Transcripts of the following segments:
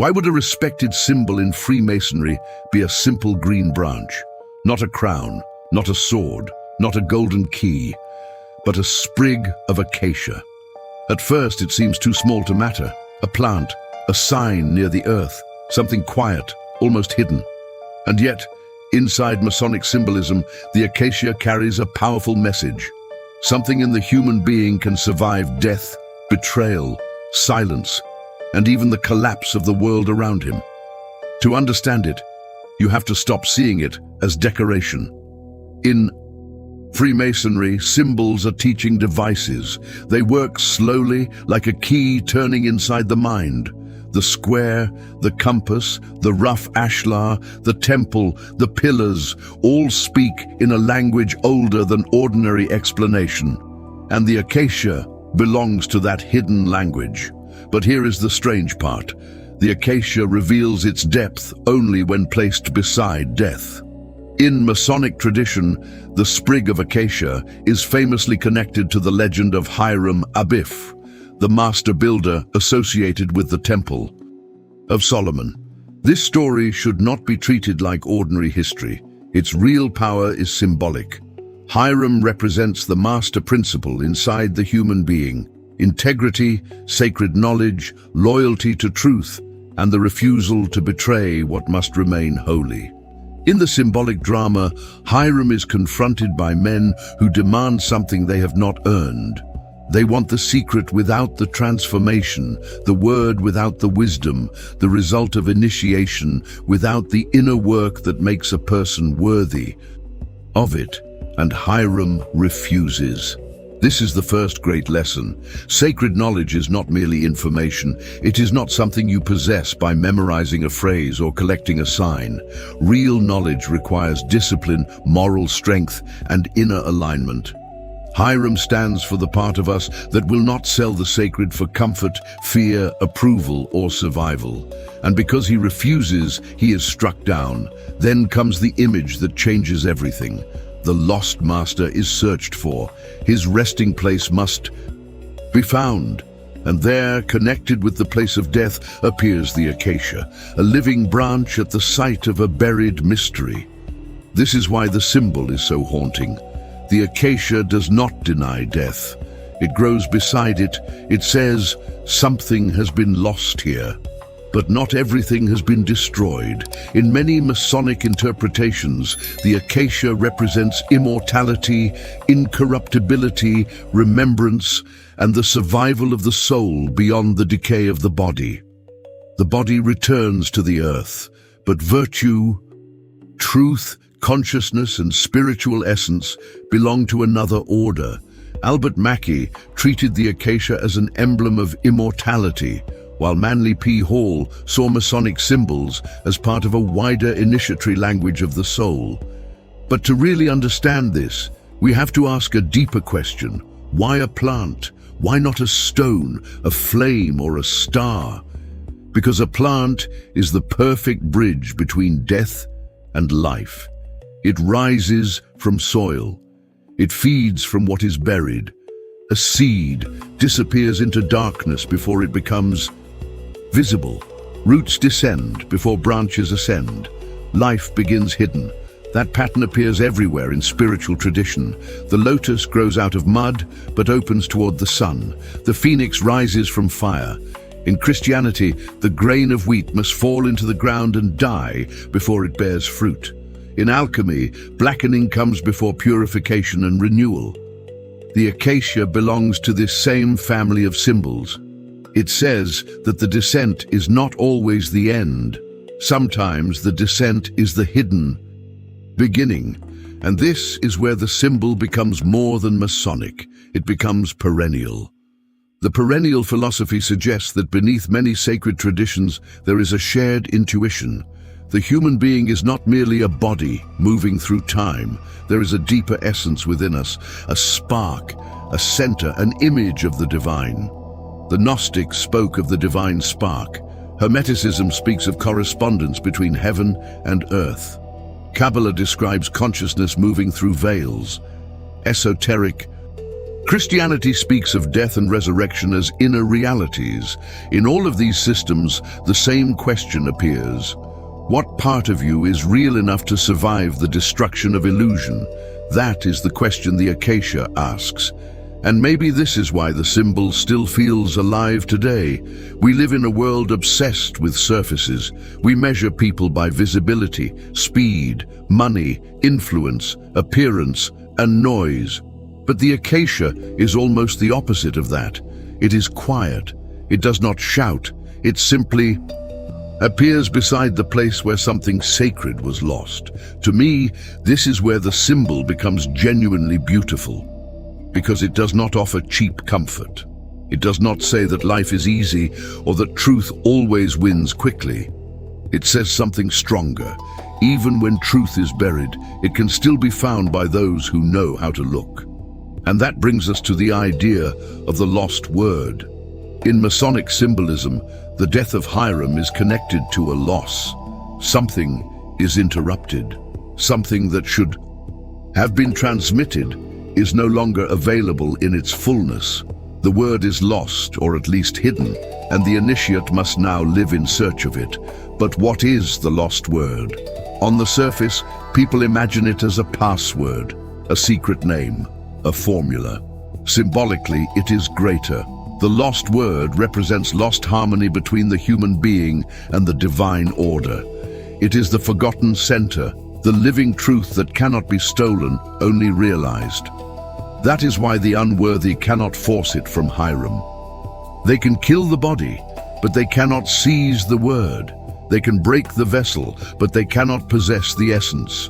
Why would a respected symbol in Freemasonry be a simple green branch? Not a crown, not a sword, not a golden key, but a sprig of acacia. At first it seems too small to matter. A plant, a sign near the earth, something quiet, almost hidden. And yet, inside Masonic symbolism, the acacia carries a powerful message. Something in the human being can survive death, betrayal, silence, and even the collapse of the world around him. To understand it, you have to stop seeing it as decoration. In Freemasonry, symbols are teaching devices. They work slowly, like a key turning inside the mind. The square, the compass, the rough ashlar, the temple, the pillars, all speak in a language older than ordinary explanation. And the acacia belongs to that hidden language. But here is the strange part. The acacia reveals its depth only when placed beside death. In Masonic tradition, the sprig of acacia is famously connected to the legend of Hiram Abiff, the master builder associated with the Temple of Solomon. This story should not be treated like ordinary history. Its real power is symbolic. Hiram represents the master principle inside the human being: integrity, sacred knowledge, loyalty to truth, and the refusal to betray what must remain holy. In the symbolic drama, Hiram is confronted by men who demand something they have not earned. They want the secret without the transformation, the word without the wisdom, the result of initiation without the inner work that makes a person worthy of it, and Hiram refuses. This is the first great lesson. Sacred knowledge is not merely information. It is not something you possess by memorizing a phrase or collecting a sign. Real knowledge requires discipline, moral strength, and inner alignment. Hiram stands for the part of us that will not sell the sacred for comfort, fear, approval, or survival. And because he refuses, he is struck down. Then comes the image that changes everything. The lost master is searched for. His resting place must be found. And there, connected with the place of death, appears the acacia, a living branch at the site of a buried mystery. This is why the symbol is so haunting. The acacia does not deny death. It grows beside it. It says, something has been lost here. But not everything has been destroyed. In many Masonic interpretations, the acacia represents immortality, incorruptibility, remembrance, and the survival of the soul beyond the decay of the body. The body returns to the earth, but virtue, truth, consciousness, and spiritual essence belong to another order. Albert Mackey treated the acacia as an emblem of immortality, while Manly P. Hall saw Masonic symbols as part of a wider initiatory language of the soul. But to really understand this, we have to ask a deeper question. Why a plant? Why not a stone, a flame, or a star? Because a plant is the perfect bridge between death and life. It rises from soil. It feeds from what is buried. A seed disappears into darkness before it becomes visible. Roots descend before branches ascend. Life begins hidden. That pattern appears everywhere in spiritual tradition. The lotus grows out of mud, but opens toward the sun. The phoenix rises from fire. In Christianity, the grain of wheat must fall into the ground and die before it bears fruit. In alchemy, blackening comes before purification and renewal. The acacia belongs to this same family of symbols. It says that the descent is not always the end. Sometimes the descent is the hidden beginning. And this is where the symbol becomes more than Masonic. It becomes perennial. The perennial philosophy suggests that beneath many sacred traditions, there is a shared intuition. The human being is not merely a body moving through time. There is a deeper essence within us, a spark, a center, an image of the divine. The Gnostics spoke of the divine spark. Hermeticism speaks of correspondence between heaven and earth. Kabbalah describes consciousness moving through veils. Esoteric Christianity speaks of death and resurrection as inner realities. In all of these systems, the same question appears. What part of you is real enough to survive the destruction of illusion? That is the question the Acacia asks. And maybe this is why the symbol still feels alive today. We live in a world obsessed with surfaces. We measure people by visibility, speed, money, influence, appearance, and noise. But the Acacia is almost the opposite of that. It is quiet. It does not shout. It simply appears beside the place where something sacred was lost. To me, this is where the symbol becomes genuinely beautiful. Because it does not offer cheap comfort. It does not say that life is easy or that truth always wins quickly. It says something stronger. Even when truth is buried, it can still be found by those who know how to look. And that brings us to the idea of the lost word. In Masonic symbolism, the death of Hiram is connected to a loss. Something is interrupted. Something that should have been transmitted is no longer available in its fullness. The word is lost, or at least hidden, and the initiate must now live in search of it. But what is the lost word? On the surface, people imagine it as a password, a secret name, a formula. Symbolically, it is greater. The lost word represents lost harmony between the human being and the divine order. It is the forgotten center, the living truth that cannot be stolen, only realized. That is why the unworthy cannot force it from Hiram. They can kill the body, but they cannot seize the word. They can break the vessel, but they cannot possess the essence.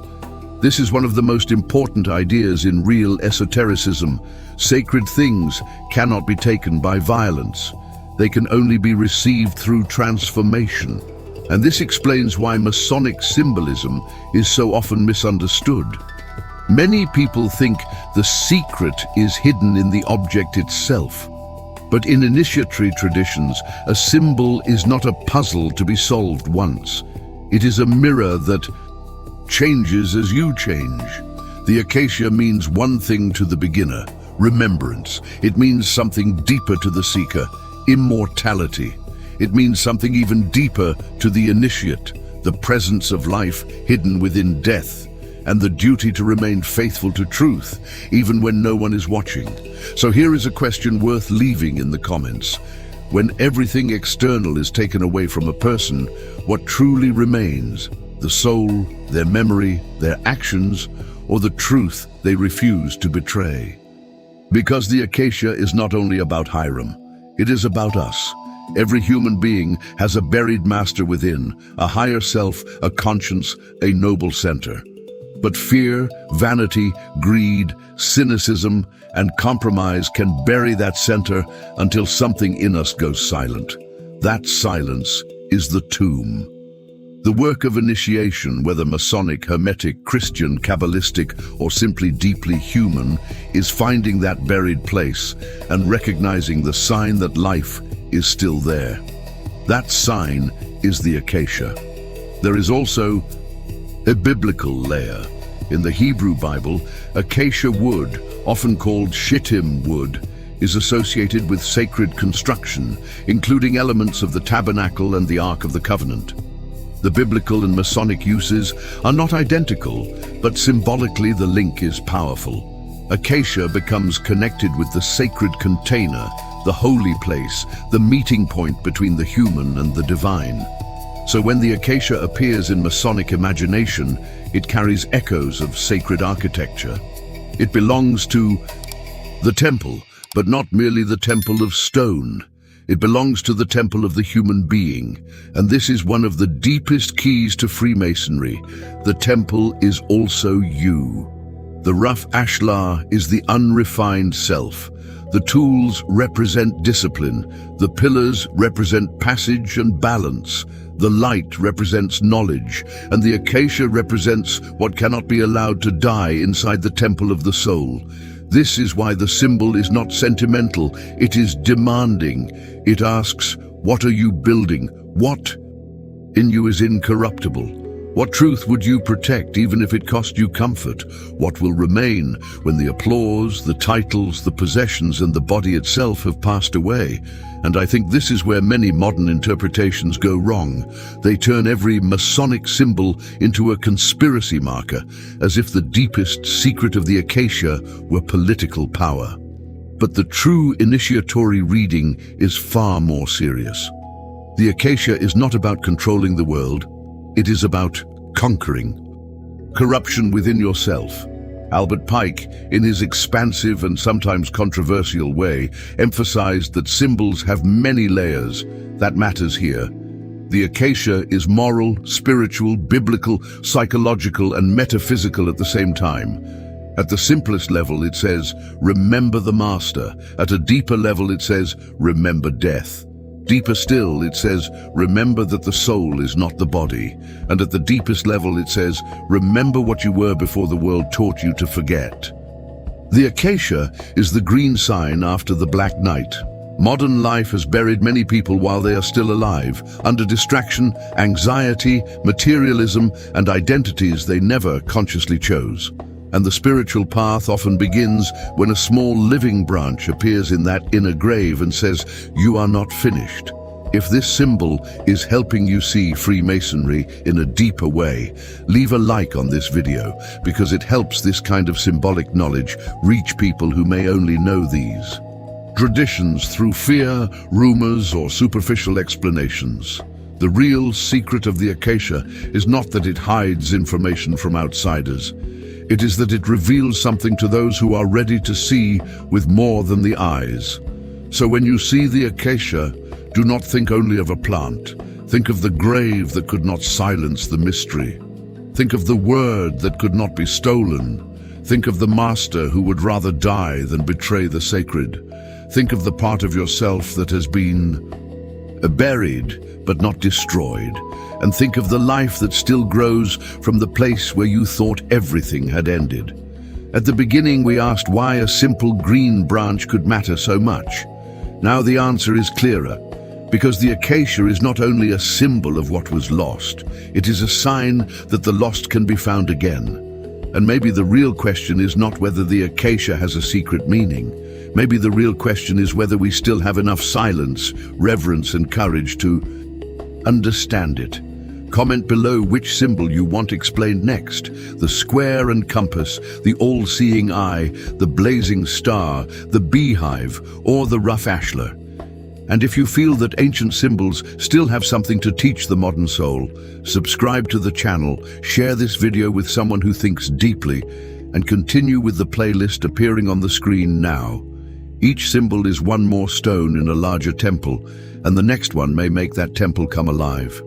This is one of the most important ideas in real esotericism. Sacred things cannot be taken by violence. They can only be received through transformation. And this explains why Masonic symbolism is so often misunderstood. Many people think the secret is hidden in the object itself. But in initiatory traditions, a symbol is not a puzzle to be solved once. It is a mirror that changes as you change. The Acacia means one thing to the beginner, remembrance. It means something deeper to the seeker, immortality. It means something even deeper to the initiate, the presence of life hidden within death, and the duty to remain faithful to truth, even when no one is watching. So here is a question worth leaving in the comments. When everything external is taken away from a person, what truly remains? The soul, their memory, their actions, or the truth they refuse to betray? Because the Acacia is not only about Hiram, it is about us. Every human being has a buried master within, a higher self, a conscience, a noble center. But fear, vanity, greed, cynicism, and compromise can bury that center until something in us goes silent. That silence is the tomb. The work of initiation, whether Masonic, Hermetic, Christian, Kabbalistic, or simply deeply human, is finding that buried place and recognizing the sign that life is still there. That sign is the Acacia. There is also a biblical layer. In the Hebrew Bible, acacia wood, often called shittim wood, is associated with sacred construction, including elements of the Tabernacle and the Ark of the Covenant. The biblical and Masonic uses are not identical, but symbolically the link is powerful. Acacia becomes connected with the sacred container, the holy place, the meeting point between the human and the divine. So when the Acacia appears in Masonic imagination, it carries echoes of sacred architecture. It belongs to the temple, but not merely the temple of stone. It belongs to the temple of the human being, and this is one of the deepest keys to Freemasonry. The temple is also you. The rough ashlar is the unrefined self. The tools represent discipline. The pillars represent passage and balance. The light represents knowledge, and the acacia represents what cannot be allowed to die inside the temple of the soul. This is why the symbol is not sentimental, it is demanding. It asks, what are you building? What in you is incorruptible? What truth would you protect even if it cost you comfort? What will remain when the applause, the titles, the possessions and the body itself have passed away? And I think this is where many modern interpretations go wrong. They turn every Masonic symbol into a conspiracy marker, as if the deepest secret of the Acacia were political power. But the true initiatory reading is far more serious. The Acacia is not about controlling the world. It is about conquering corruption within yourself. Albert Pike, in his expansive and sometimes controversial way, emphasized that symbols have many layers. That matters here. The Acacia is moral, spiritual, biblical, psychological, and metaphysical at the same time. At the simplest level, it says, remember the master. At a deeper level, it says, remember death. Deeper still, it says, remember that the soul is not the body. And at the deepest level, it says, remember what you were before the world taught you to forget. The Acacia is the green sign after the black night. Modern life has buried many people while they are still alive, under distraction, anxiety, materialism, and identities they never consciously chose. And the spiritual path often begins when a small living branch appears in that inner grave and says, you are not finished. If this symbol is helping you see Freemasonry in a deeper way, leave a like on this video because it helps this kind of symbolic knowledge reach people who may only know these traditions through fear, rumors, or superficial explanations. The real secret of the Acacia is not that it hides information from outsiders. It is that it reveals something to those who are ready to see with more than the eyes. So when you see the Acacia, do not think only of a plant. Think of the grave that could not silence the mystery. Think of the word that could not be stolen. Think of the master who would rather die than betray the sacred. Think of the part of yourself that has been buried but not destroyed. And think of the life that still grows from the place where you thought everything had ended. At the beginning, we asked why a simple green branch could matter so much. Now the answer is clearer. Because the Acacia is not only a symbol of what was lost, it is a sign that the lost can be found again. And maybe the real question is not whether the Acacia has a secret meaning. Maybe the real question is whether we still have enough silence, reverence, and courage to understand it. Comment below which symbol you want explained next. The square and compass, the all-seeing eye, the blazing star, the beehive, or the rough ashlar. And if you feel that ancient symbols still have something to teach the modern soul, subscribe to the channel, share this video with someone who thinks deeply, and continue with the playlist appearing on the screen now. Each symbol is one more stone in a larger temple, and the next one may make that temple come alive.